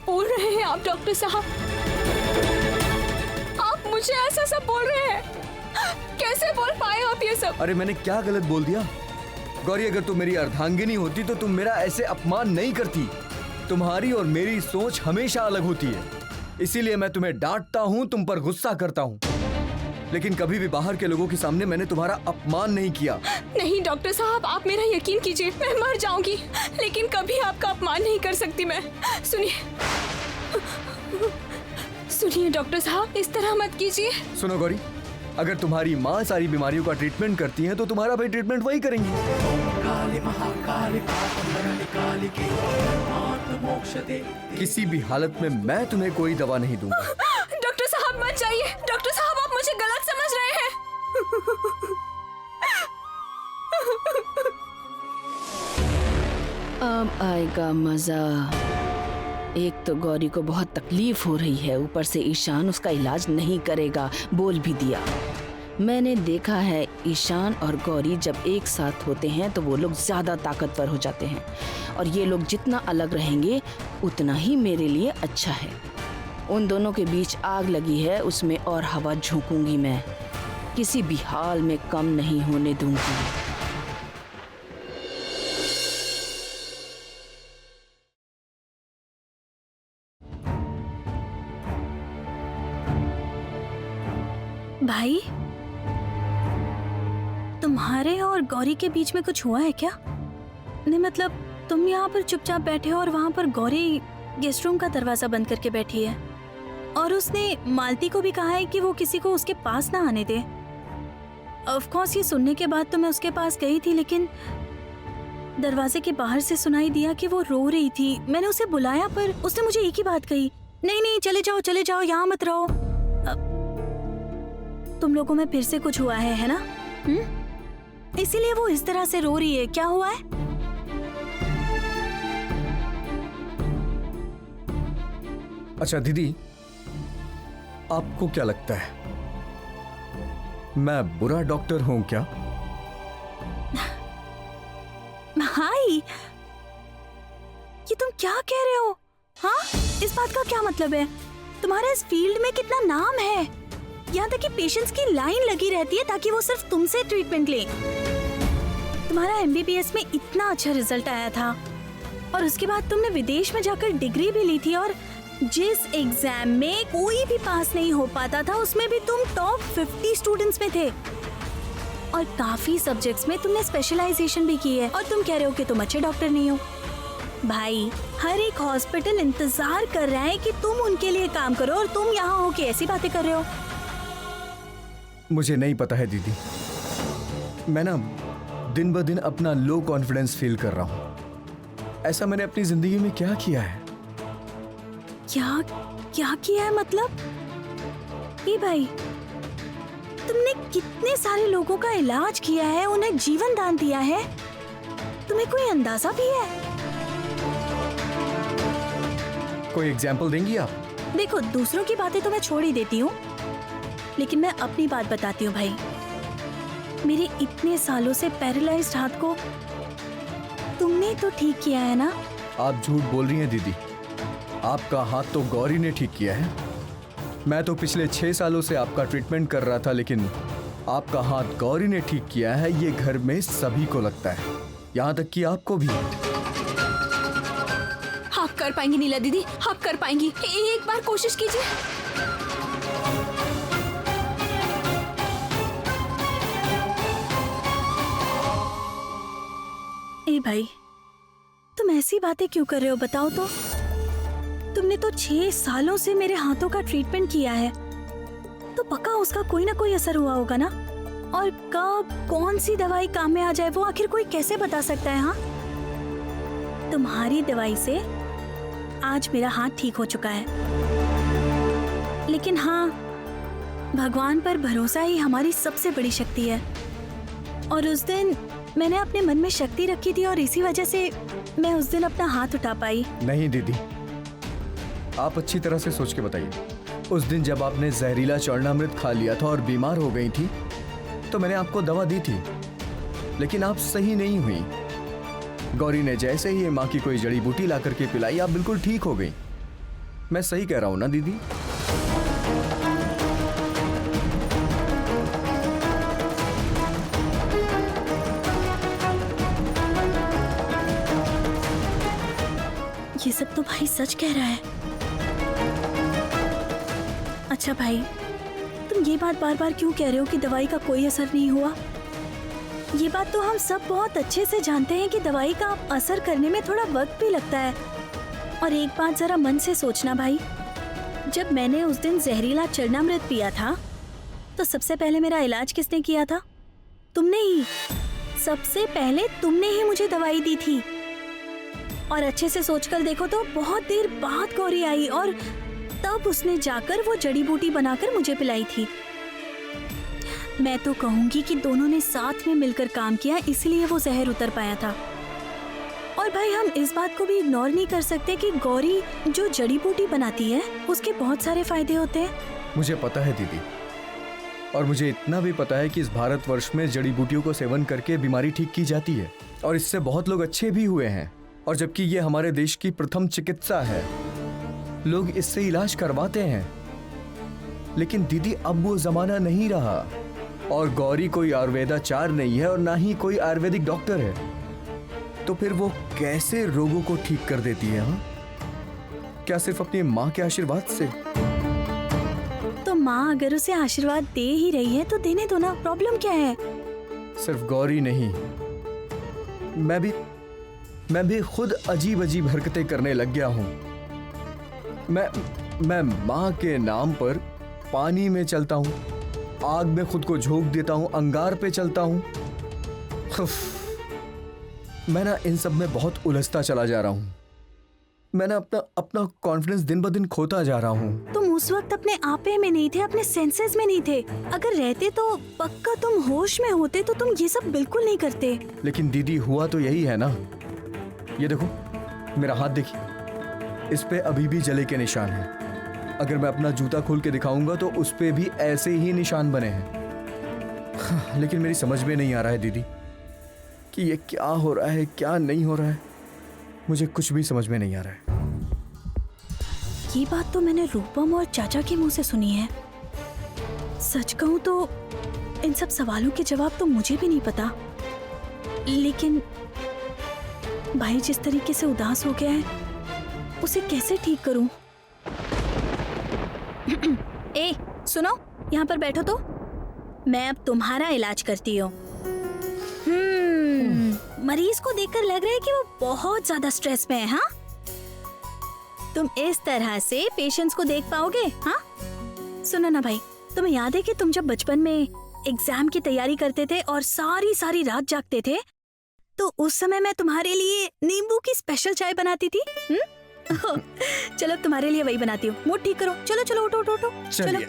बोल रहे हैं आप डॉक्टर साहब? आप मुझे ऐसा सब बोल रहे हैं? कैसे बोल पाए आप ये सब? अरे मैंने क्या गलत बोल दिया? गौरी, अगर तुम मेरी अर्धांगिनी होती तो तुम मेरा ऐसे अपमान नहीं करती। तुम्हारी और मेरी सोच हमेशा अलग होती है, इसीलिए मैं तुम्हें डांटता हूँ, तुम पर गुस्सा करता हूँ, लेकिन कभी भी बाहर के लोगों के सामने मैंने तुम्हारा अपमान नहीं किया। नहीं डॉक्टर साहब, आप मेरा यकीन कीजिए, मैं मर जाऊंगी लेकिन कभी आपका अपमान नहीं कर सकती मैं। सुनिए डॉक्टर साहब, इस तरह मत कीजिए। सुनो गौरी, अगर तुम्हारी माँ सारी बीमारियों का ट्रीटमेंट करती है तो तुम्हारा भी ट्रीटमेंट वही करेंगी। किसी भी हालत में मैं तुम्हें कोई दवा नहीं दूंगा। डॉक्टर साहब मत जाइए। डॉक्टर साहब, आप मुझे गलत समझ रहे हैं। अब आएगा मजा। एक तो गौरी को बहुत तकलीफ हो रही है, ऊपर से ईशान उसका इलाज नहीं करेगा, बोल भी दिया। मैंने देखा है ईशान और गौरी जब एक साथ होते हैं तो वो लोग ज्यादा ताकतवर हो जाते हैं, और ये लोग जितना अलग रहेंगे उतना ही मेरे लिए अच्छा है। उन दोनों के बीच आग लगी है, उसमें और हवा झोंकूंगी मैं, किसी भी हाल में कम नहीं होने दूंगी। भाई, तुम्हारे और गौरी के बीच में कुछ हुआ है क्या? नहीं मतलब तुम यहाँ पर चुपचाप बैठे हो और वहाँ पर गौरी गेस्ट रूम का दरवाजा बंद करके बैठी है, और उसने मालती को भी कहा है कि वो किसी को उसके पास ना आने दे। ऑफ कोर्स ये सुनने के बाद तो मैं उसके पास गई थी, लेकिन दरवाजे के बाहर से सुनाई दिया कि वो रो रही थी। मैंने उसे बुलाया पर उसने मुझे एक ही बात कही, नहीं नहीं चले जाओ, यहाँ मत रहो। तुम लोगों में फिर से कुछ हुआ है ना? इसीलिए वो इस तरह से रो रही है। क्या हुआ है? अच्छा दीदी, आपको क्या लगता है मैं बुरा डॉक्टर हूं क्या? भाई, ये तुम क्या कह रहे हो? हाँ, इस बात का क्या मतलब है? तुम्हारे इस फील्ड में कितना नाम है, यहाँ तक कि पेशेंट्स की लाइन लगी रहती है ताकि वो सिर्फ तुमसे ट्रीटमेंट लें। तुम्हारा MBBS में इतना अच्छा रिजल्ट आया था, और उसके बाद तुमने विदेश में जाकर डिग्री भी ली थी, और जिस एग्जाम में कोई भी पास नहीं हो पाता था उसमें भी तुम टॉप 50 स्टूडेंट्स में थे, और काफी सब्जेक्ट्स में तुमने स्पेशलाइजेशन भी की है, और तुम कह रहे हो कि तुम अच्छे डॉक्टर नहीं हो। भाई, हर एक हॉस्पिटल इंतजार कर रहा है कि तुम उनके लिए काम करो, और तुम यहाँ हो के ऐसी बातें कर रहे हो। मुझे नहीं पता है दीदी, मैं ना दिन ब दिन अपना लो कॉन्फिडेंस फील कर रहा हूँ। ऐसा मैंने अपनी जिंदगी में क्या किया है? क्या किया है मतलब? ये भाई, तुमने कितने सारे लोगों का इलाज किया है, उन्हें जीवन दान दिया है, तुम्हें कोई अंदाजा भी है? कोई एग्जाम्पल देंगी आप? देखो, दूसरों की बातें तो मैं छोड़ ही देती हूँ, लेकिन मैं अपनी बात बताती हूँ भाई। मेरे इतने सालों से पैरालाइज्ड हाथ को तुमने तो ठीक किया है ना? आप झूठ बोल रही हैं दीदी, आपका हाथ तो गौरी ने ठीक किया है। मैं तो पिछले 6 सालों से आपका ट्रीटमेंट कर रहा था, लेकिन आपका हाथ गौरी ने ठीक किया है, ये घर में सभी को लगता है, यहाँ तक कि आपको भी। आप कर पाएंगी नीला दीदी, आप कर पाएंगी, एक बार कोशिश कीजिए। ए भाई, तुम ऐसी बातें क्यों कर रहे हो, बताओ तो? तुमने तो 6 सालों से मेरे हाथों का ट्रीटमेंट किया है, तो पक्का उसका कोई ना कोई असर हुआ होगा ना? और कब कौन सी दवाई काम में आ जाए वो आखिर कोई कैसे बता सकता है? हाँ, तुम्हारी दवाई से आज मेरा हाथ ठीक हो चुका है, लेकिन हाँ, भगवान पर भरोसा ही हमारी सबसे बड़ी शक्ति है। और उस दिन मैंने अपने मन में शक्ति रखी थी, और इसी वजह से मैं उस दिन अपना हाथ उठा पाई। नहीं दीदी, आप अच्छी तरह से सोच के बताइए। उस दिन जब आपने जहरीला चूर्णामृत खा लिया था और बीमार हो गई थी, तो मैंने आपको दवा दी थी, लेकिन आप सही नहीं हुई। गौरी ने जैसे ही माँ की कोई जड़ी बूटी ला करके पिलाई, आप बिल्कुल ठीक हो गई। मैं सही कह रहा हूं ना दीदी? ये सब तो भाई सच कह रहा है। अच्छा भाई, तुम ये बात बार बार क्यों कह रहे हो कि दवाई का कोई असर नहीं हुआ? ये बात तो हम सब बहुत अच्छे से जानते हैं कि दवाई का असर करने में थोड़ा वक्त भी लगता है। और एक बात जरा मन से सोचना भाई, जब मैंने उस दिन जहरीला चरणामृत पिया था तो सबसे पहले मेरा इलाज किसने किया था? तुमने ही। सबसे पहले तुमने ही मुझे दवाई दी थी। और अच्छे से सोचकर देखो तो बहुत देर बाद गौरी आई और तब उसने जाकर वो जड़ी बूटी बनाकर मुझे पिलाई थी। मैं तो कहूंगी कि दोनों ने साथ में मिलकर काम किया, इसलिए वो जहर उतर पाया था। और भाई हम इस बात को भी इग्नोर नहीं कर सकते कि गौरी जो जड़ी बूटी बनाती है उसके बहुत सारे फायदे होते हैं। मुझे पता है दीदी, और मुझे इतना भी पता है कि इस भारतवर्ष में जड़ी बूटियों को सेवन करके बीमारी ठीक की जाती है और इससे बहुत लोग अच्छे भी हुए हैं। और जबकि ये हमारे देश की प्रथम चिकित्सा है, लोग इससे इलाज करवाते हैं। लेकिन दीदी अब वो जमाना नहीं रहा और गौरी कोई आयुर्वेदाचार्य नहीं है और ना ही कोई आयुर्वेदिक डॉक्टर है, तो फिर वो कैसे रोगों को ठीक कर देती है? हाँ, क्या सिर्फ अपनी माँ के आशीर्वाद से? तो माँ अगर उसे आशीर्वाद दे ही रही है तो देने दो ना, प्रॉब्लम क्या है? सिर्फ गौरी नहीं, मैं भी खुद अजीब अजीब हरकतें करने लग गया हूँ। मैं माँ के नाम पर पानी में चलता हूँ, आग में खुद को झोंक देता हूँ, अंगार पे चलता हूँ। मैं ना इन सब में बहुत उलझता चला जा रहा हूँ। मैं ना अपना कॉन्फिडेंस दिन ब दिन खोता जा रहा हूँ। तुम उस वक्त अपने आपे में नहीं थे, अपने सेंसेस में नहीं थे। अगर रहते तो पक्का तुम होश में होते तो तुम ये सब बिल्कुल नहीं करते। लेकिन दीदी हुआ तो यही है ना। ये देखो मेरा हाथ देखिए, इस पे अभी भी जले के निशान हैं। अगर मैं अपना जूता खोल के दिखाऊंगा तो उस पे भी ऐसे ही निशान बने हैं। लेकिन मेरी समझ में नहीं आ रहा है दीदी कि ये क्या हो रहा है, क्या नहीं हो रहा है। मुझे कुछ भी समझ में नहीं आ रहा है। ये बात तो मैंने रूपम और चाचा के मुंह से सुनी है। सच कहूं तो इन सब सवालों के जवाब तो मुझे भी नहीं पता। लेकिन भाई जिस तरीके से उदास हो गया है, उसे कैसे ठीक करूं? ए, सुनो, यहाँ पर बैठो तो। मैं अब तुम्हारा इलाज करती हूँ। मरीज को देखकर लग रहा है कि वो बहुत ज्यादा स्ट्रेस में है। हाँ, तुम इस तरह से पेशेंट्स को देख पाओगे? हाँ, सुनो ना भाई, तुम्हें याद है कि तुम जब बचपन में एग्जाम की तैयारी करते थे और सारी रात जागते थे, तो उस समय मैं तुम्हारे लिए नींबू की स्पेशल चाय बनाती थी। चलो तुम्हारे लिए वही बनाती हूँ। मूड ठीक करो। चलो चलो, उठो उठो उठो। चलो।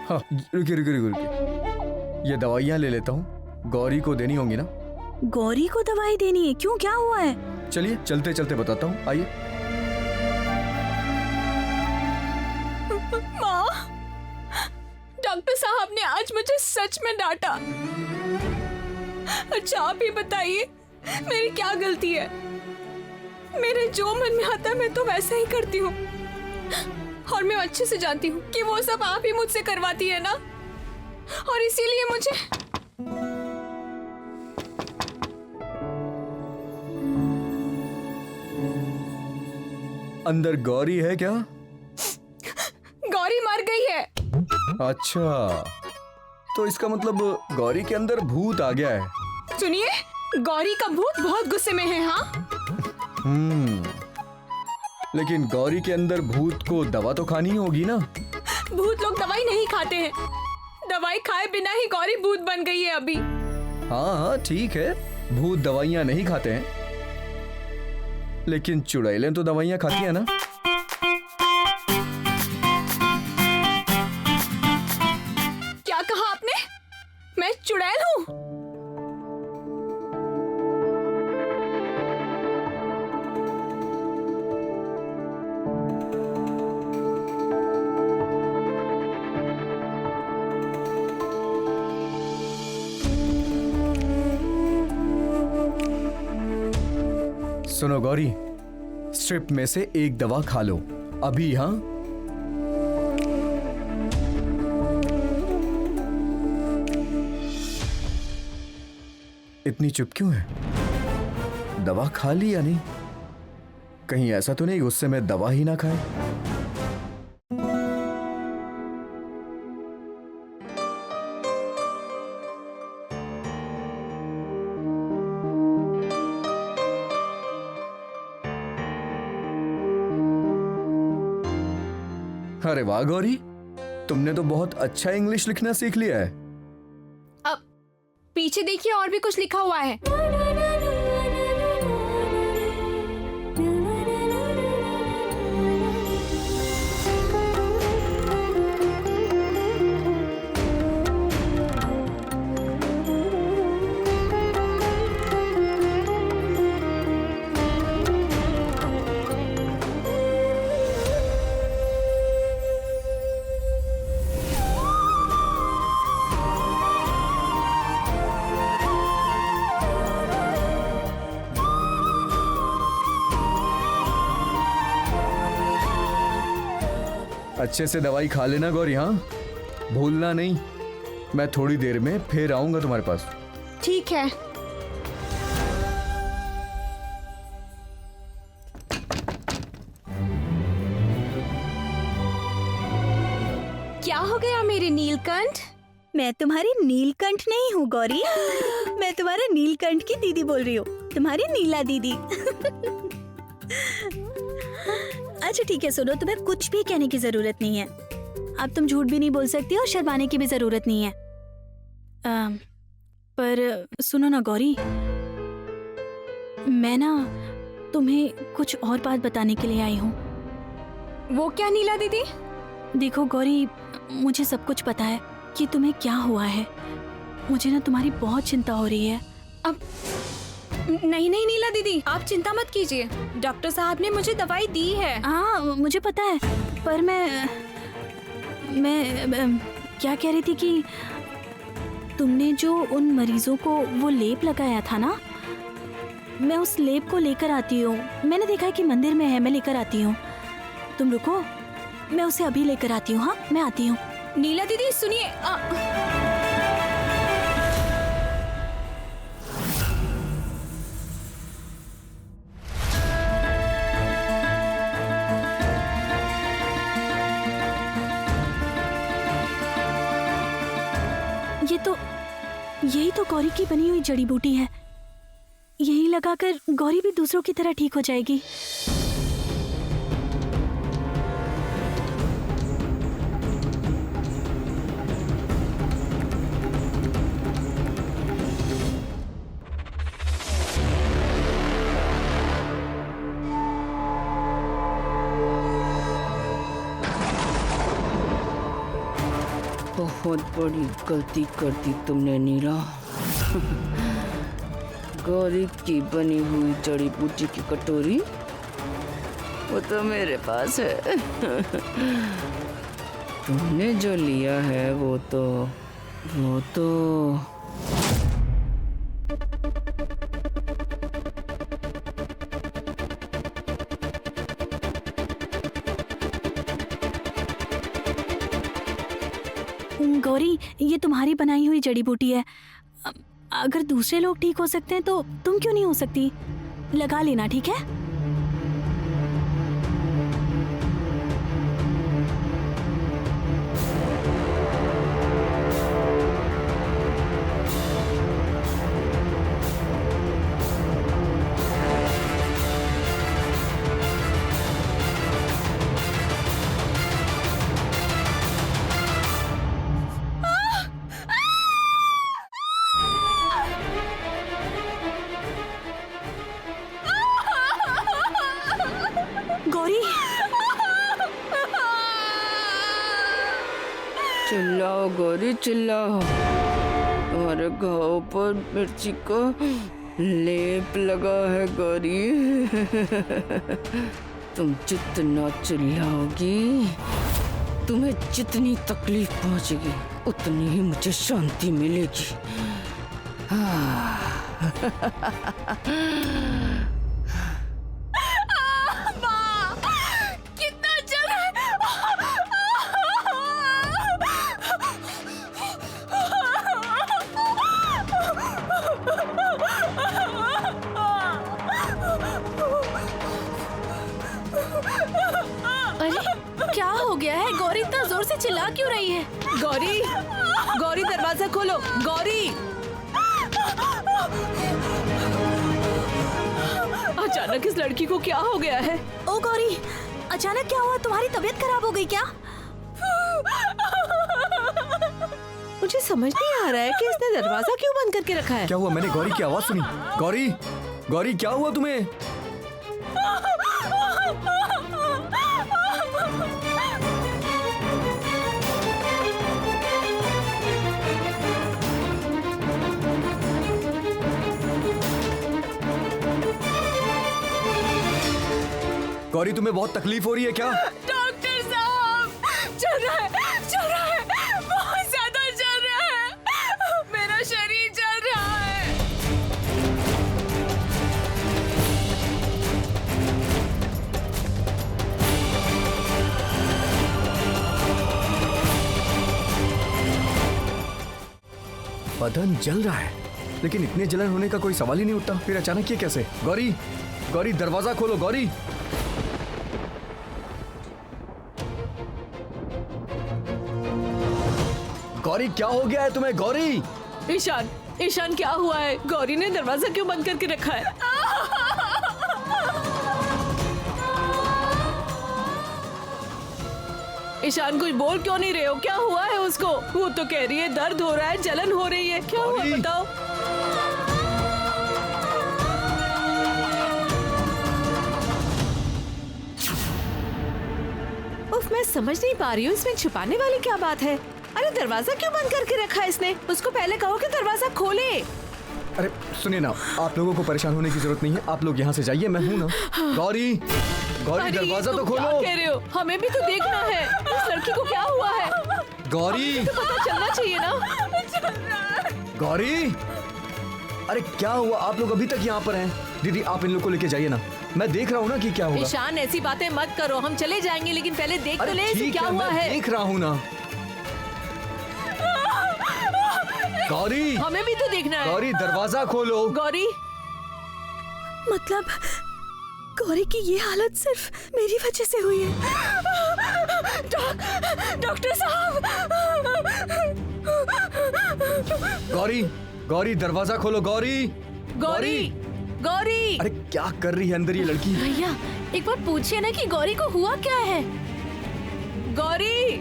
हाँ, रुकिए। ये दवाइयाँ ले लेता हूँ। गौरी को देनी होंगी ना? गौरी को दवाई देनी है? क्यों, क्या हुआ है? चलिए चलते चलते बताता हूँ, आइए। माँ, डॉक्टर साहब ने आज मुझे सच में डांटा। अच्छा आप ही बताइए, मेरी क्या गलती है? मेरे जो मन में आता है मैं तो वैसा ही करती हूँ, और मैं अच्छे से जानती हूँ कि वो सब आप ही मुझसे करवाती है ना, और इसीलिए मुझे अंदर गौरी है क्या? गौरी मर गई है। अच्छा, तो इसका मतलब गौरी के अंदर भूत आ गया है। सुनिए, गौरी का भूत बहुत गुस्से में है। हाँ, लेकिन गौरी के अंदर भूत को दवा तो खानी होगी ना? भूत लोग दवाई नहीं खाते हैं। दवाई खाए बिना ही गौरी भूत बन गई है अभी। हाँ ठीक है, भूत दवाइयाँ नहीं खाते हैं, लेकिन चुड़ैलें तो दवाइयाँ खाती है ना। क्या कहा आपने? मैं चुड़ैल हूँ? सुनो गौरी, स्ट्रिप में से एक दवा खा लो अभी। हाँ, इतनी चुप क्यों है? दवा खा ली या नहीं? कहीं ऐसा तो नहीं गुस्से में दवा ही ना खाए? अरे वाह गौरी, तुमने तो बहुत अच्छा इंग्लिश लिखना सीख लिया है। अब पीछे देखिए, और भी कुछ लिखा हुआ है। अच्छे से दवाई खा लेना गौरी। हाँ, भूलना नहीं। मैं थोड़ी देर में फिर आऊंगा तुम्हारे पास। ठीक है। क्या हो गया मेरे नीलकंठ? मैं तुम्हारी नीलकंठ नहीं हूँ गौरी। मैं तुम्हारे नीलकंठ की दीदी बोल रही हूँ, तुम्हारी नीला दीदी। अच्छा ठीक है, सुनो, तुम्हें कुछ भी कहने की जरूरत नहीं है। अब तुम झूठ भी नहीं बोल सकती और शर्माने की भी जरूरत नहीं है। पर सुनो ना गौरी, मैं ना तुम्हें कुछ और बात बताने के लिए आई हूँ। वो क्या नीला दीदी? देखो गौरी, मुझे सब कुछ पता है कि तुम्हें क्या हुआ है। मुझे ना तुम्हारी बहुत चिंता हो रही है। अब नहीं नहीं नीला दीदी, आप चिंता मत कीजिए। डॉक्टर साहब ने मुझे दवाई दी है। हाँ मुझे पता है, पर मैं क्या कह रही थी कि तुमने जो उन मरीजों को वो लेप लगाया था ना, मैं उस लेप को लेकर आती हूँ। मैंने देखा है कि मंदिर में है, मैं लेकर आती हूँ। तुम रुको, मैं उसे अभी लेकर आती हूँ। हाँ, मैं आती हूँ। नीला दीदी सुनिए, यही तो गौरी की बनी हुई जड़ी बूटी है। यही लगाकर गौरी भी दूसरों की तरह ठीक हो जाएगी। बहुत बड़ी गलती कर दी तुमने नीला। गौरी की बनी हुई जड़ी बूटी की कटोरी वो तो मेरे पास है। तुमने जो लिया है वो तो गौरी, ये तुम्हारी बनाई हुई जड़ी बूटी है। अगर दूसरे लोग ठीक हो सकते हैं तो तुम क्यों नहीं हो सकती? लगा लेना, ठीक है? गौरी, चिल्लाओ गौरी चिल्लाओ। तुम्हारे घाव पर मिर्ची का लेप लगा है गौरी। तुम जितना चिल्लाओगी, तुम्हें जितनी तकलीफ पहुंचेगी, उतनी ही मुझे शांति मिलेगी। गया है? गौरी इतना जोर से चिल्ला क्यों रही है? गौरी, गौरी दरवाजा खोलो, गौरी। अचानक इस लड़की को क्या हो गया है? ओ गौरी, अचानक क्या हुआ? तुम्हारी तबीयत खराब हो गई क्या? मुझे समझ नहीं आ रहा है कि इसने दरवाजा क्यों बंद करके रखा है। क्या हुआ? मैंने गौरी की आवाज सुनी। गौरी, गौरी क्या हुआ तुम्हें? गौरी तुम्हें बहुत तकलीफ हो रही है क्या? डॉक्टर साहब, चल रहा है, बहुत ज्यादा चल रहा है, मेरा शरीर जल रहा है। बदन जल रहा है, लेकिन इतने जलन होने का कोई सवाल ही नहीं उठता। फिर अचानक ये कैसे? गौरी, गौरी दरवाजा खोलो, गौरी। गौरी क्या हो गया है तुम्हें? गौरी, ईशान, ईशान क्या हुआ है? गौरी ने दरवाजा क्यों बंद करके रखा है? ईशान कुछ बोल क्यों नहीं रहे हो? क्या हुआ है उसको? वो तो कह रही है दर्द हो रहा है, जलन हो रही है। क्या हुआ गौरी। बताओ। उफ, मैं समझ नहीं पा रही हूँ इसमें छुपाने वाली क्या बात है। अरे दरवाजा क्यों बंद करके रखा है इसने? उसको पहले कहो कि दरवाजा खोले। अरे सुनिए ना, आप लोगों को परेशान होने की जरूरत नहीं है। आप लोग यहाँ से जाइए, मैं हूँ ना। गौरी, गौरी अरे दरवाजा ये तो तुम क्या खोलो। कह रहे हो? हमें भी तो देखना है इस लड़की को क्या हुआ है। गौरी, तो पता चलना चाहिए ना। गौरी, अरे क्या हुआ? आप लोग अभी तक यहाँ पर हैं। दीदी आप इन लोग को लेके जाइए ना, मैं देख रहा हूँ ना कि क्या होगा। ईशान ऐसी बातें मत करो, हम चले जाएंगे, लेकिन पहले देख तो अरे ले इसे ठीक क्या है, हुआ मैं है। देख रहा हूँ ना। गौरी, हमें भी तो देखना है। गौरी दरवाजा खोलो। गौरी, मतलब गौरी की ये हालत सिर्फ मेरी वजह से हुई है। डॉक्टर साहब, गौरी, गौरी दरवाजा खोलो। गौरी, गौरी, गौरी। अरे क्या कर रही है अंदर ये लड़की? भैया एक बार पूछिए ना कि गौरी को हुआ क्या है। गौरी,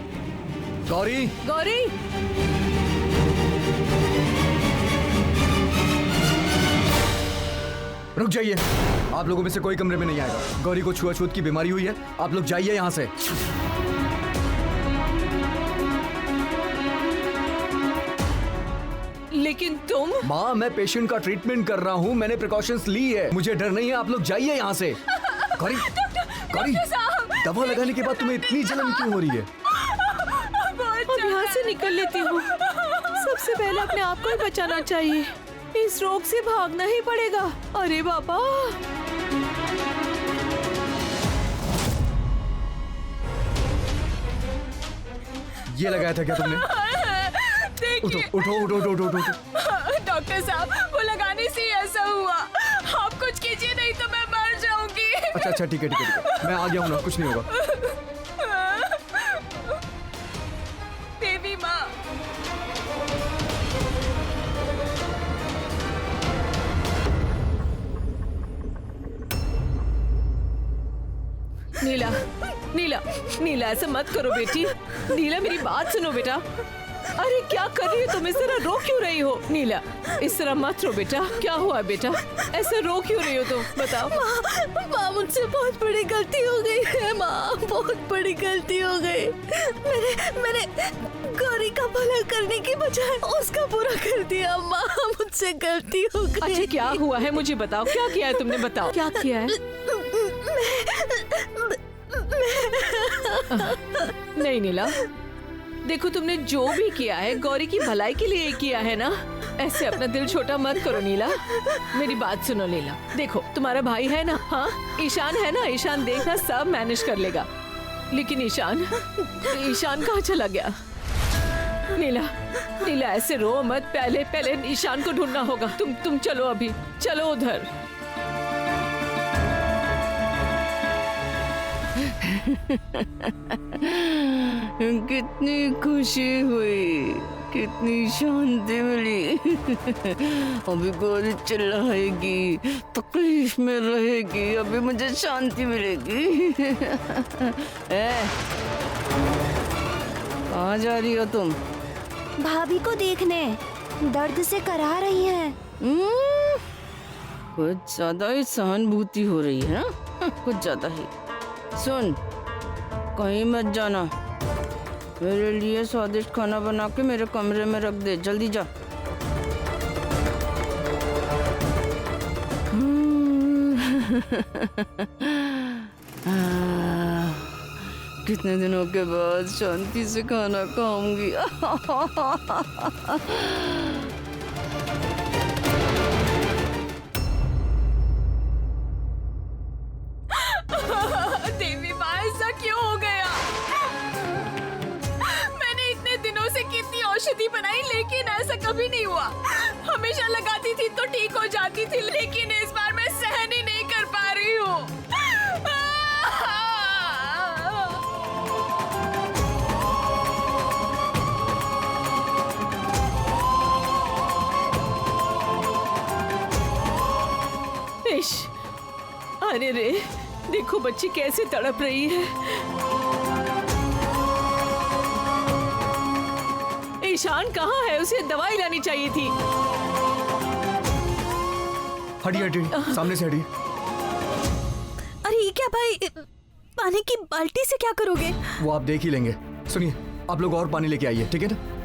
गौरी, गौरी। रुक जाइए। आप लोगों में से कोई कमरे में नहीं आएगा। गौरी को छुआछूत की बीमारी हुई है, आप लोग जाइए यहाँ से। लेकिन तुम। माँ, मैं पेशेंट का ट्रीटमेंट कर रहा हूँ, मैंने प्रिकॉशंस ली है, मुझे डर नहीं है। आप लोग जाइए यहाँ से। गौरी, गौरी, दवा लगाने के बाद तुम्हें इतनी जलन क्यों हो रही है? अब यहाँ से निकल लेती हूँ। सबसे पहले अपने आप को ही बचाना चाहिए। इस रोग से भागना ही पड़ेगा। अरे बाबा, ये लगाया था क्या तुमने? उठो देखिए उठो उठो उठो उठो उठो। डॉक्टर साहब, वो लगाने से ही ऐसा हुआ। आप कुछ कीजिए, नहीं तो मैं मर जाऊंगी। अच्छा अच्छा, ठीक है ठीक है ठीक है, मैं आ गया हूँ ना, कुछ नहीं होगा। देवी माँ, नीला, नीला, नीला ऐसा मत करो बेटी। नीला मेरी बात सुनो बेटा। अरे क्या कर रही हो तुम? इस तरह रो क्यों रही हो? नीला इस तरह मत रो बेटा। क्या हुआ बेटा? ऐसे रो क्यों रही हो तुम? बताओ। माँ, मुझसे बहुत बड़ी गलती हो गई है। माँ, बहुत बड़ी गलती हो गई। मैंने गौरी का भला करने की बजाय उसका बुरा कर दिया। माँ, मुझसे गलती हो गई। अच्छा क्या हुआ है मुझे बताओ, क्या किया है तुमने? बताओ क्या किया है। नहीं नीला, देखो तुमने जो भी किया है गौरी की भलाई के लिए किया है ना। ऐसे अपना दिल छोटा मत करो नीला। मेरी बात सुनो नीला, देखो तुम्हारा भाई है ना, हाँ ईशान है ना, ईशान देखना सब मैनेज कर लेगा। लेकिन ईशान कहाँ चला गया? नीला, नीला ऐसे रो मत। पहले ईशान को ढूंढना होगा। तुम चलो अभी, चलो उधर। कितनी खुशी हुई, कितनी शांति मिली। अभी गौरी चिल्लाएगी, तकलीफ में रहेगी, अभी मुझे शांति मिलेगी। कहाँ जा रही हो तुम? भाभी को देखने, दर्द से करा रही हैं। कुछ ज्यादा ही सहानुभूति हो रही है ना, कुछ ज्यादा ही। सुन, कहीं मत जाना, मेरे लिए स्वादिष्ट खाना बना के मेरे कमरे में रख दे, जल्दी जा। कितने दिनों के बाद शांति से खाना खाऊंगी। देवी माँ, ऐसा क्यों हो गया? मैंने इतने दिनों से कितनी औषधि बनाई, लेकिन ऐसा कभी नहीं हुआ। हमेशा लगाती थी तो ठीक हो जाती थी, लेकिन इस बार मैं सहन ही नहीं कर पा रही हूँ। अरे रे, देखो बच्ची कैसे तड़प रही है। ईशान कहाँ है? उसे दवाई लानी चाहिए थी। हटिए हटिए, सामने से हटिए। अरे ये क्या भाई, पानी की बाल्टी से क्या करोगे? वो आप देख ही लेंगे। सुनिए, आप लोग और पानी लेके आइए, ठीक है ना?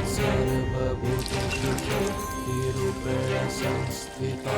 सर्वभूतेषु शक्तिरूपेण संस्थिता